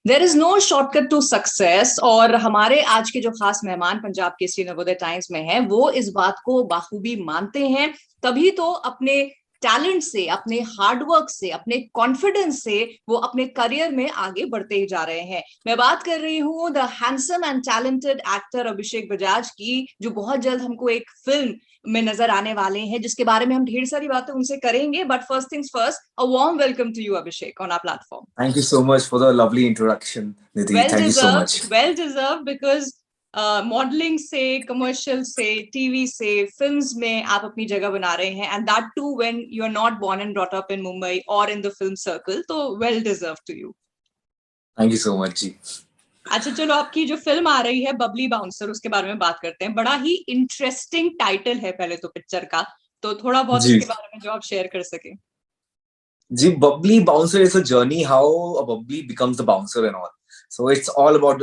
There is no shortcut to success. और हमारे आज के जो खास मेहमान पंजाब केसरी नवोदय टाइम्स में हैं, वो इस बात को बाखूबी मानते हैं। तभी तो अपने टैलेंट से, अपने हार्डवर्क से, अपने कॉन्फिडेंस से वो अपने करियर में आगे बढ़ते ही जा रहे हैं। मैं बात कर रही हूँ the handsome and talented actor Abhishek Bajaj की, जो बहुत जल्द हमको एक फिल्म में नजर आने वाले हैं, जिसके बारे में हम ढेर सारी बातें उनसे करेंगे। But first things first, a warm welcome to you Abhishek on our platform. Thank you so much for the lovely introduction, Nidhi. Well Thank you so deserved, much. Well deserved, because modelling से, commercial से, TV से, films में आप अपनी जगह बना रहे हैं, and that too when you are not born and brought up in Mumbai और इन द फिल्म सर्कल। तो well deserve to you. Thank you so much, जी. अच्छा चलो, आपकी जो फिल्म आ रही है बबली बाउंसर, उसके बारे में बात करते हैं। बड़ा ही इंटरेस्टिंग टाइटल है पहले तो पिक्चर का, तो थोड़ा बहुत जी. उसके बारे में जो आप शेयर कर सके। जी, Bubbly Bouncer is a journey how a bubbly becomes the bouncer and all. So it's all about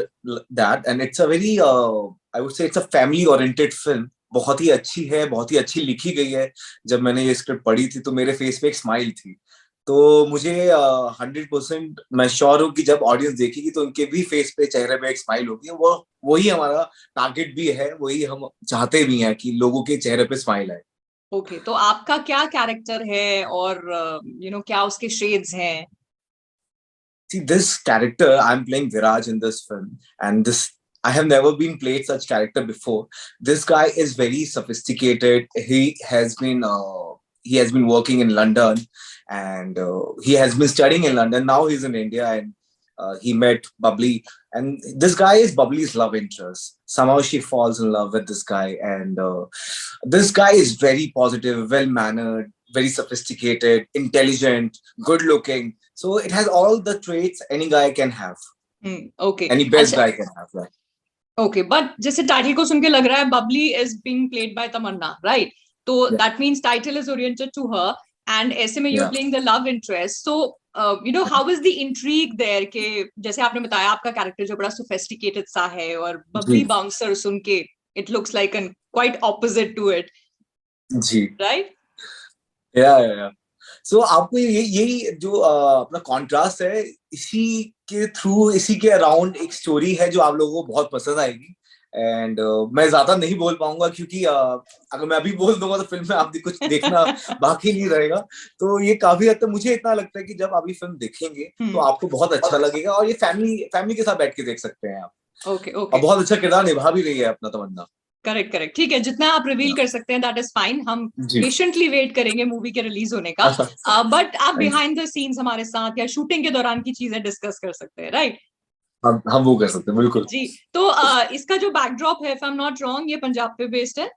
that, and it's a very, I would say, it's a family-oriented film. बहुत ही अच्छी है, बहुत ही अच्छी लिखी गई है. जब मैंने ये स्क्रिप्ट पढ़ी थी, तो मेरे फेस पे एक स्माइल थी. तो मुझे 100% मैं श्योर हूँ कि जब ऑडियंस देखेगी तो उनके भी फेस पे, चेहरे पे एक स्माइल होगी. वो वही हमारा टारगेट भी है, वही हम चाहते भी हैं कि लोगों के चेहरे पे स्माइल आए. ओके, तो आपका क्या कैरेक्टर है और क्या उसके शेड्स हैं? See, this character, I'm playing Viraj in this film, and this I have never been played such character before. This guy is very sophisticated. He has been working in London, and he has been studying in London. Now he's in India, and he met Bubbly, and this guy is Bubbly's love interest. Somehow she falls in love with this guy, and this guy is very positive, well mannered, very sophisticated, intelligent, good looking. So it has all the traits any guy can have. Okay. Any best अच्छा, guy can have that. Okay, but जैसे title को सुन के लग रहा है Babli is being played by Tamannaah, right? तो Yeah. That means title is oriented to her, and ऐसे में you are Yeah. Playing the love interest. So how is the intrigue there के, जैसे आपने बताया आपका कैरेक्टर जो बड़ा सोफिस्टिकेटेड सा है, और बबली जी. बाउंसर सुन के it looks like an quite opposite to it, जी. राइट? या सो आपको यही जो अपना कॉन्ट्रास्ट है, इसी के थ्रू, इसी के अराउंड एक स्टोरी है जो आप लोगों को बहुत पसंद आएगी. एंड मैं ज्यादा नहीं बोल पाऊंगा क्योंकि अगर मैं अभी बोल दूंगा तो फिल्म में आप कुछ देखना बाकी नहीं रहेगा. तो ये काफी हद तक मुझे इतना लगता है कि जब आप ये फिल्म देखेंगे तो आपको बहुत अच्छा लगेगा, और ये फैमिली के साथ बैठ के देख सकते हैं आप. ओके और ओके, बहुत अच्छा किरदार निभा भी रही है अपना तमन्ना. करेक्ट करेक्ट, ठीक है, जितना आप रिवील कर सकते हैं दैट इज फाइन। हम जी. पेशेंटली वेट करेंगे मूवी के रिलीज होने का। बट आप Thank you. Behind the scenes हमारे साथ या शूटिंग के दौरान की चीजें डिस्कस कर सकते हैं, राइट? हम वो कर सकते हैं बिल्कुल. जी। तो इसका जो बैकड्रॉप है, if I am not wrong, ये पंजाब पे बेस्ड है?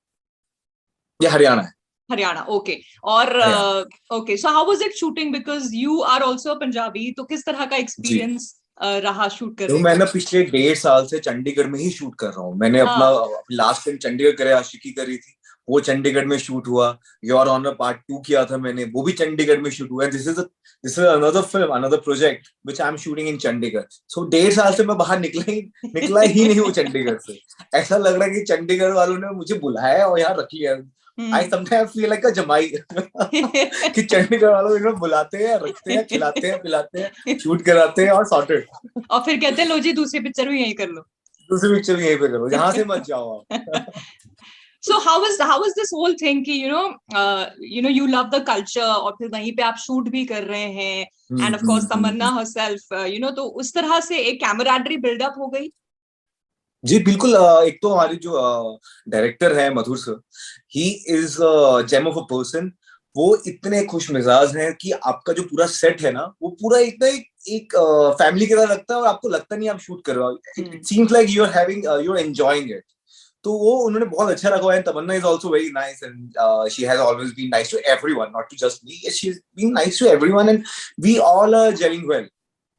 ये हरियाणा है. हरियाणा, ओके। और Haryana. Okay, so how was it shooting, because you are also Punjabi, तो किस तरह का जी. एक्सपीरियंस रहा शूट तो करने मैं का? ना पिछले 1.5 साल से चंडीगढ़ में ही शूट कर रहा हूँ. मैंने अपना हाँ। लास्ट फिल्म चंडीगढ़ करे आशिकी करी थी, वो चंडीगढ़ में शूट हुआ. योर ऑनर पार्ट 2 किया था मैंने, वो भी चंडीगढ़ में शूट हुआ. This is another film, another project which I am shooting in Chandigarh. So 1.5 साल से मैं बाहर निकला ही नहीं हूँ चंडीगढ़ से. ऐसा लग रहा है कि चंडीगढ़ वालों ने मुझे बुलाया और यहाँ रख लिया. आई समटाइम्स फील लाइक अ जमाई कि चंडीगढ़ वालों को बुलाते हैं, रखते हैं, खिलाते हैं, पिलाते हैं, शूट कराते हैं और सॉर्टेड. और फिर कहते हैं लो जी दूसरी पिक्चर भी यहीं कर लो। दूसरी पिक्चर भी यहीं पे करो, यहाँ से मत जाओ आप. So how is this whole thing कि you love the culture, और फिर वहीं पे आप शूट भी कर रहे हैं, and of course Tamannaah herself, तो उस तरह से एक कैमराडरी बिल्डअप हो गई? जी बिल्कुल. एक तो हमारी जो डायरेक्टर है Madhur sir, he is gem of a person. वो इतने खुश मिजाज हैं कि आपका जो पूरा सेट है ना, वो पूरा इतना एक फैमिली की तरह लगता है, और आपको लगता नहीं आप शूट कर रहे हो. It seems like you are enjoying it. तो वो उन्होंने बहुत अच्छा रखा है. Tamannaah is also very nice, and she has always been nice to everyone, not to just me. She has been nice to everyone, and we all are gelling well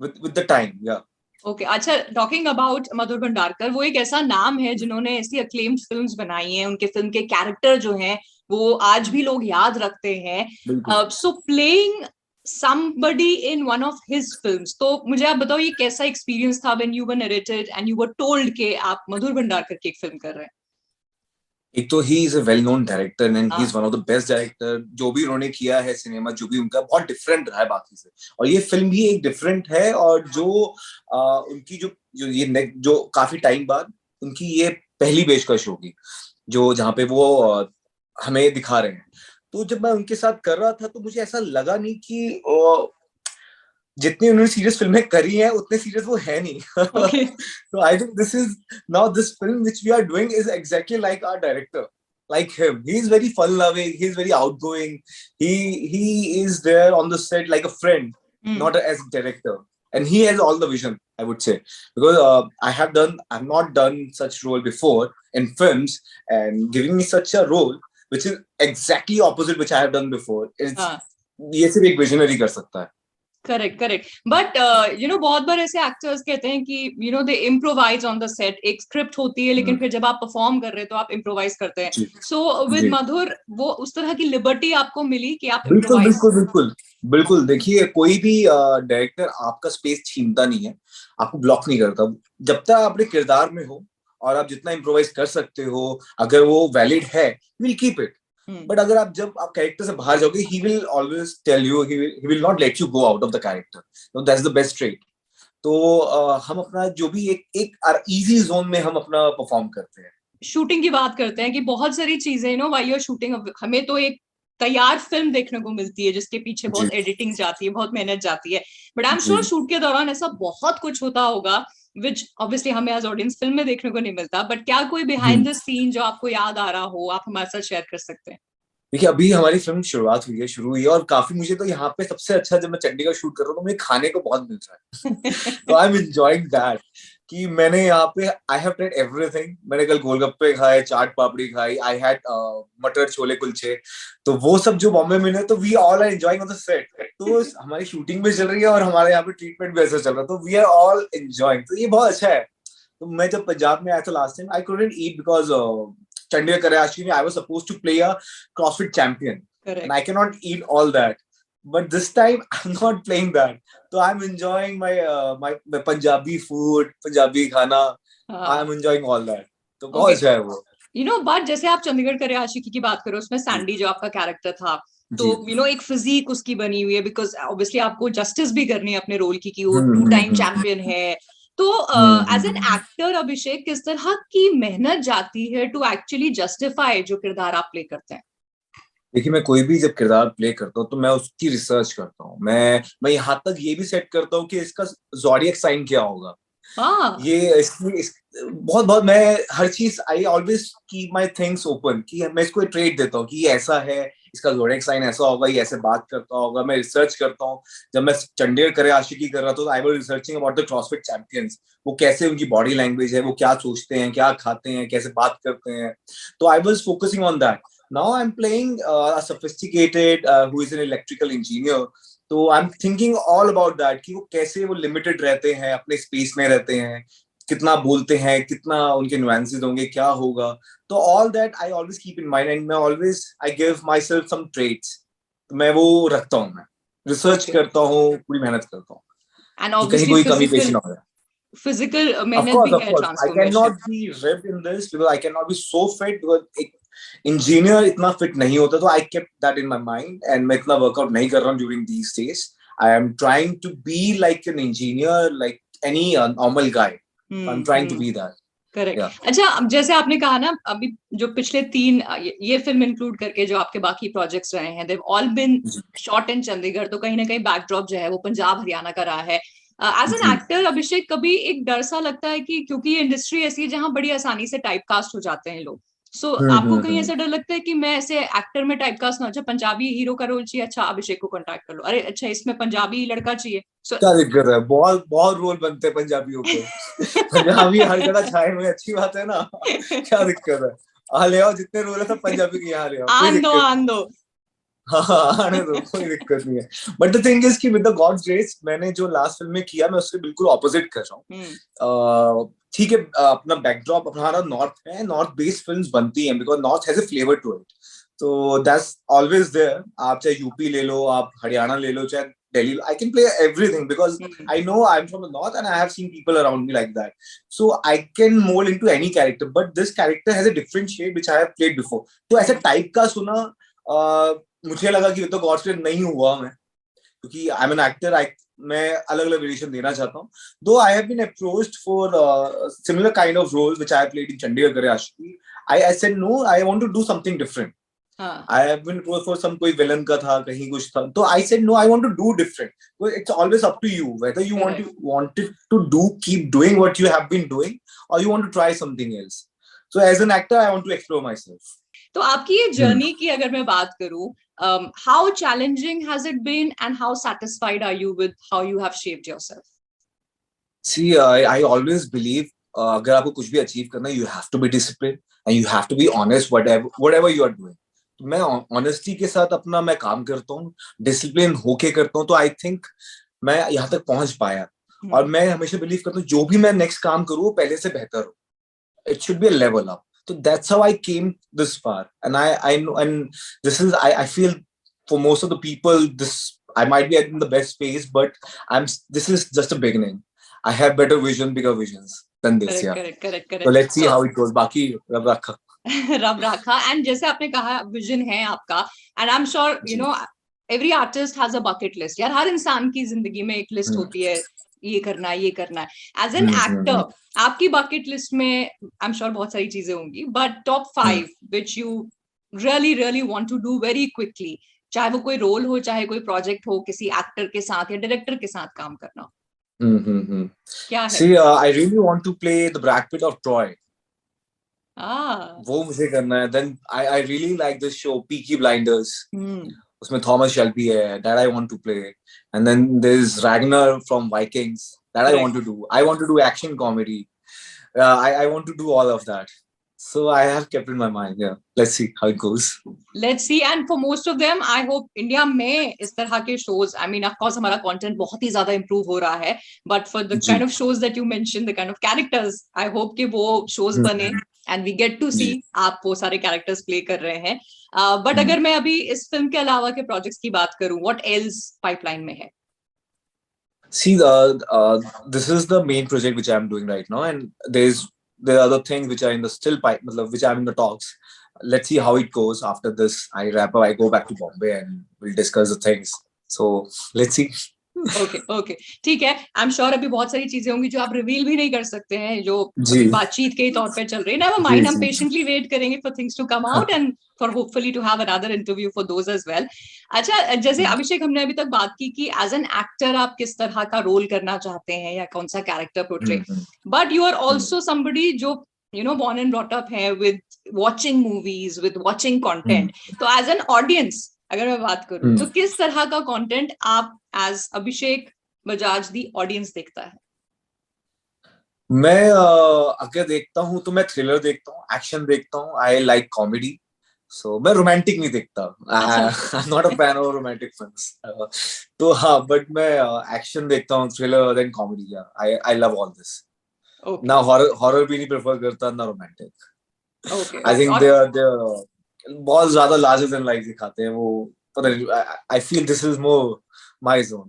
with the time. Yeah okay, अच्छा, talking about Madhur Bhandarkar, वो एक ऐसा नाम है जिन्होंने ऐसी acclaimed films बनाई हैं, उनके फिल्म के कैरेक्टर जो हैं वो आज भी लोग याद रखते हैं. सो playing somebody in one of his films, तो मुझे आप बताओ ये कैसा एक्सपीरियंस था when you were narrated and you were told कि आप मधुर भंडारकर की एक फिल्म कर रहे हैं? एक तो he is a well known director and he is हाँ one of the best director. जो भी उन्होंने किया है सिनेमा, जो भी उनका बहुत डिफरेंट रहा है बाकी से, और ये फिल्म भी एक डिफरेंट है। और जो उनकी जो जो ये जो काफी टाइम बाद उनकी ये पहली पेशकश होगी, जो जहाँ पे वो हमें दिखा रहे हैं। तो जब मैं उनके साथ कर रहा था तो मुझे ऐसा लगा नहीं कि जितनी उन्होंने सीरियस फिल्में करी हैं उतने सीरियस वो है नहीं। Okay So I think this is now this film which we are doing is exactly like our director, like him. He's very fun loving. He's very outgoing. He is there on the set like a friend, not as director. And he has all the vision, I would say, because I've not done such role before in films, and giving me such a role which is exactly opposite which I have done before. It's हाँ ये सिर्फ एक visionary कर सकता है। Correct correct but बहुत बार ऐसे actors कहते हैं कि दे इम्प्रोवाइज ऑन द सेट। एक स्क्रिप्ट होती है लेकिन फिर जब आप परफॉर्म कर रहे हो तो आप इम्प्रोवाइज करते हैं। जी सो विद जी मधुर वो उस तरह की लिबर्टी आपको मिली कि आप बिल्कुल इम्प्रोवाइज। बिल्कुल बिल्कुल बिल्कुल। देखिए, कोई भी डायरेक्टर आपका स्पेस छीनता नहीं है, आपको ब्लॉक नहीं करता। जब तक आप अपने किरदार में हो और आप जितना इम्प्रोवाइज कर सकते हो, अगर वो वैलिड है, विल कीप इट। बट अगर जब आप कैरेक्टर से बाहर जाओगे, he will always tell you, he will not let you go out of the character. तो दैट्स द बेस्ट ट्रेट। तो हम अपना जो भी एक एक इजी जोन में हम अपना परफॉर्म करते हैं। शूटिंग की बात करते हैं कि बहुत सारी चीजें व्हाइल यू आर शूटिंग हमें तो एक तैयार फिल्म देखने को मिलती है जिसके पीछे जी बहुत एडिटिंग जाती है, बहुत मेहनत जाती है। बट आई एम जी श्योर शूट के दौरान ऐसा बहुत कुछ होता होगा विच ऑब्वियसली हमें एज ऑडियंस फिल्म में देखने को नहीं मिलता। बट क्या कोई जी। बिहाइंड द सीन जो आपको याद आ रहा हो, आप हमारे साथ शेयर कर सकते देखिए, अभी हमारी फिल्म शुरू हुई है, और काफी मुझे तो यहाँ पे सबसे अच्छा, जब मैं चंडीगढ़ शूट कर रहा हूँ तो मुझे खाने को बहुत मिल रहा है। तो हैं? आई एम एंजॉयिंग दैट कि मैंने यहाँ पे आई हैव ट्राइड एवरीथिंग। मैंने कल गोलगप्पे खाए, चाट पापड़ी खाई, आई हैड मटर छोले कुलचे। तो वो सब जो बॉम्बे में मिले, तो we all are enjoying on the set. तो हमारी शूटिंग भी चल रही है और हमारे यहाँ पे ट्रीटमेंट भी ऐसा चल रहा है, तो वी आर ऑल एंजॉयिंग। तो ये बहुत अच्छा है। तो मैं जब पंजाब में आया था last time, I couldn't eat because Chandigarh Karachi में I was supposed to play a CrossFit champion, and I correct. cannot eat all that. But this time I'm not playing that. So I'm enjoying my Punjabi food, Punjabi खाना. हाँ I'm enjoying all that. तो बहुत okay. अच्छा है वो। But जैसे आप चंडीगढ़ करे आशिकी की बात करो, उसमें जी सैंडी जो आपका कैरेक्टर था, तो जी। एक फिजिक उसकी बनी हुई है बिकॉज ऑब्वियसली आपको जस्टिस भी करनी है अपने रोल की कि वो 2 टाइम हम्म। चैंपियन है। तो एज एन हम्म। एक्टर अभिषेक, किस तरह की मेहनत जाती है टू एक्चुअली जस्टिफाई जो किरदार आप प्ले करते हैं? देखिए, मैं कोई भी जब किरदार प्ले करता हूँ तो मैं उसकी रिसर्च करता हूँ। मैं यहाँ तक ये भी सेट करता हूँ कि इसका ज़ोडिएक साइन क्या होगा। हाँ ये बहुत बहुत मैं हर चीज, आई always keep my things open, कि मैं इसको ट्रेड देता हूँ कि ये ऐसा है, इसका जोडिएक साइन ऐसा होगा, ये ऐसे बात करता होगा। मैं रिसर्च करता हूँ। जब मैं चंडीगढ़ करे आशिकी कर रहा था, तो I was researching about the CrossFit champions. वो कैसे, उनकी बॉडी लैंग्वेज है, वो क्या सोचते हैं, क्या खाते हैं, कैसे बात करते हैं। तो I was focusing on that. Now I am playing sophisticated who is an electrical engineer. तो I am thinking all about that कि वो कैसे, वो लिमिटेड रहते हैं, अपने स्पेस में रहते हैं, कितना बोलते हैं, कितना उनके नुएंसेस होंगे, क्या होगा। तो all that I always keep in mind, and मैं always I give myself some traits. मैं वो रखता हूँ, मैं रिसर्च ओके। करता हूँ, पूरी मेहनत करता हूँ एंड कि कहीं ऑब्वियसली कोई कमी पेशी फिजिकल ना हो जाए। फिजिकल मेहनत भी Of है, course, I transformation. cannot be ripped in this because I cannot be so fit because एक इंजीनियर इतना फिट नहीं होता। तो I kept that in my mind, and मैं इतना वर्कआउट नहीं कर रहा हूँ during these days. I am trying to be like an engineer, like any normal guy. I am trying to be that. या करेक्ट। अच्छा, अब जैसे आपने कहा ना, अभी जो पिछले 3 ये फिल्म इंक्लूड करके जो आपके बाकी प्रोजेक्ट्स रहे हैं, they've all been shot in Chandigarh, तो कहीं ना कहीं बैकड्रॉप जो है वो पंजाब हरियाणा का रहा है। एज एन जी एक्टर अभिषेक, कभी एक डर सा लगता है कि क्योंकि ये इंडस्ट्री ऐसी है जहां बड़ी आसानी से टाइप कास्ट हो जाते हैं लोग। सो आपको कहीं हम्म। ऐसा डर लगता है कि मैं ऐसे एक्टर में टाइप कास्ट ना हो? अच्छा, पंजाबी हीरो का रोल चाहिए, अच्छा अभिषेक को कॉन्टैक्ट कर लो। अरे अच्छा, इसमें पंजाबी लड़का चाहिए। सो क्या दिक्कत है, बहुत बहुत रोल बनते हैं पंजाबियों पे। पंजाबी हर जगह छाए हुए, अच्छी बात है ना। क्या दिक्कत है, आ ले आओ, जितने रोल है सब पंजाबी के यहाँ ले आओ, कोई आन दो दिक्कत आन नहीं। दो। हाँ, आने दो, कोई दिक्कत नहीं है। बट द थिंग इज कि विद द गॉड्स ग्रेस, मैंने जो लास्ट फिल्म में किया, मैं उसके बिल्कुल ऑपोजिट कर रहा हूँ। ठीक है, अपना बैकड्रॉप हमारा नॉर्थ है, नॉर्थ बेस्ड फिल्म्स बनती हैं because north has a flavour to it. तो दैट्स ऑलवेज देयर। आप चाहे यूपी ले लो, आप हरियाणा ले लो, चाहे Delhi. I can play everything because I know I'm from the north and I have seen people around me like that. So I can mold into any character. But this character has a different shade which I have played before. तो ऐसे type का सुना मुझे लगा कि ये तो God's plane नहीं हुआ मैं, क्योंकि आई एम एन एक्टर. मैं अलग अलग वेरिएशन देना चाहता हूँ. Though I have been approached for similar kind of roles which I have played in Chandigarh Kare Aashiqui. I said no, I want to do something different. I have been approached for some कोई villain का था, कहीं कुछ था. तो I said no, I want to do different. So it's always up to you whether you wanted to do, keep doing what you have been doing, or you want to try something else. So as an actor, I want to explore myself. तो आपकी ये journey की अगर मैं बात करूं, how challenging has it been, and how satisfied are you with how you have shaped yourself? See, I always believe अगर आपको कुछ भी अचीव करना है, you have to be disciplined and you have to be honest whatever you are doing. मैं honesty के साथ अपना मैं काम करता हूँ, डिसिप्लिन होके करता हूँ, तो आई थिंक मैं यहाँ तक पहुंच पाया. और मैं हमेशा बिलीव करता हूँ जो भी मैं नेक्स्ट काम करूँ वो पहले से बेहतर हो. It should be a level up. So that's how I came this far, and I know, and this is I feel for most of the people this I might be in the best space, but this is just a beginning. I have better vision, bigger visions than this. Correct. So let's see how it goes. बाकी रब रखा. रब रखा. And जैसे आपने कहा vision है आपका, and I'm sure you know every artist has a bucket list. यार हर इंसान की जिंदगी में एक लिस्ट होती है, ये करना है. एज एन एक्टर आपकी बकेट लिस्ट में आई एम श्योर बहुत सारी चीजें होंगी, but top 5 which you really want to do very quickly, चाहे वो कोई रोल हो, चाहे कोई प्रोजेक्ट हो, किसी एक्टर के साथ या डायरेक्टर के साथ काम करना, क्या है? See, I really want to play the Brad Pitt of Troy. वो मुझे करना है. Then I really like this show Peaky Blinders. उसमें थॉमस शेल्बी है, that I want to play. And then there's Ragnar from Vikings, that I want to do. I want to do action comedy. I want to do all of that. So I have kept in my mind. Yeah, let's see how it goes. Let's see. And for most of them, I hope India में इस तरह के shows, I mean, of course, हमारा content बहुत ही ज़्यादा improve हो रहा है. But for the kind of shows that you mentioned, the kind of characters, I hope कि वो shows बने. And we get to see आप वो सारे characters play कर रहे हैं. But अगर मैं अभी इस फिल्म के अलावा के projects की बात करूँ, what else pipeline में है? See, this is the main project which I'm doing right now, and there are other things which are in the still pipe, which are in the talks. Let's see how it goes. After this, I wrap up, I go back to Bombay, and we'll discuss the things. So let's see. Okay, ठीक है. आई am sure अभी बहुत सारी चीजें होंगी जो आप reveal भी नहीं कर सकते हैं, जो बातचीत के तौर पे चल रही है. नेवर माइंड, हम पेशेंटली वेट करेंगे for things to come out and for hopefully to have another interview for those as well. अच्छा, जैसे अभिषेक हमने अभी तक बात की कि एज एन एक्टर आप किस तरह का रोल करना चाहते हैं या कौन सा character portray, but you are also somebody जो you know born and brought up है with watching movies, with watching content. तो as an audience अगर मैं बात करूं तो किस तरह का कंटेंट आप as Abhishek Bajaj the audience देखता है? मैं अगर देखता हूं तो मैं थ्रिलर देखता हूं, एक्शन देखता हूं. I like comedy. सो मैं रोमांटिक नहीं देखता. I am not a fan of romantic films. तो हाँ, बट मैं एक्शन देखता हूं, thriller, then comedy. I love all this. ना हॉरर भी नहीं प्रेफर करता, ना रोमांटिक. आई थिंक दे बहुत ज्यादा लार्जर देन लाइफ दिखाते हैं वो. I feel this is more my zone.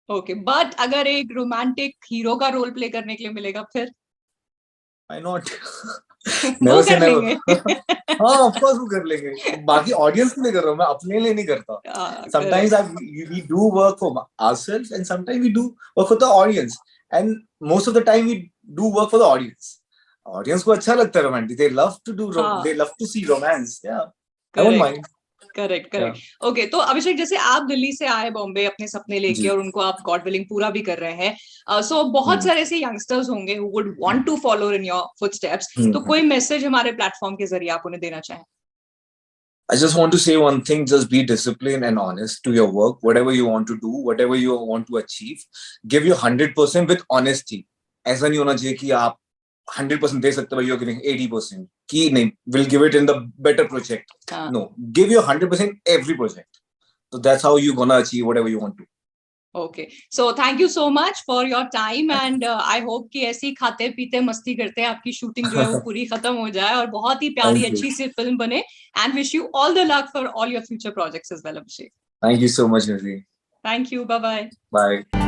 Okay, but अगर एक रोमांटिक हीरो का रोल प्ले करने के लिए मिलेगा फिर? Why not? वो कर लेंगे. हाँ, ऑफ कोर्स वो कर लेंगे. बाकी ऑडियंस के लिए कर रहा हूँ, मैं अपने लिए नहीं करता. Sometimes we do work for ourselves and sometimes we do work for the audience, and most of the time we do work for the audience. Audience को अच्छा लगता है romantic. They love to see romance. Yeah I don't mind. Correct. Okay, तो अभिषेक जैसे आप दिल्ली से आए बॉम्बे अपने सपने लेके और उनको आप गॉड विलिंग पूरा भी कर रहे हैं, सो बहुत सारे ऐसे यंगस्टर्स होंगे who would want to follow in your footsteps. तो कोई मैसेज हमारे प्लेटफॉर्म के जरिए आप उन्हें देना चाहें? I just want to say one thing, just be disciplined and honest to your work, whatever you want to do, whatever you want to achieve, give your 100% with honesty. ऐसा नहीं होना चाहिए कि आप 100% दे सकते हो, you're giving 80%. कि नहीं, we'll give it in the better project. No, give your 100% every project. So that's how you're gonna achieve whatever you want to. Okay, so thank you so much for your time and I hope कि ऐसी खाते पीते मस्ती करते आपकी shooting जो है वो पूरी खत्म हो जाए और बहुत ही प्यारी अच्छी सी फिल्म बने. And wish you all the luck for all your future projects as well, Abhishek. Thank you so much, Nidhi. Thank you, bye bye. Bye.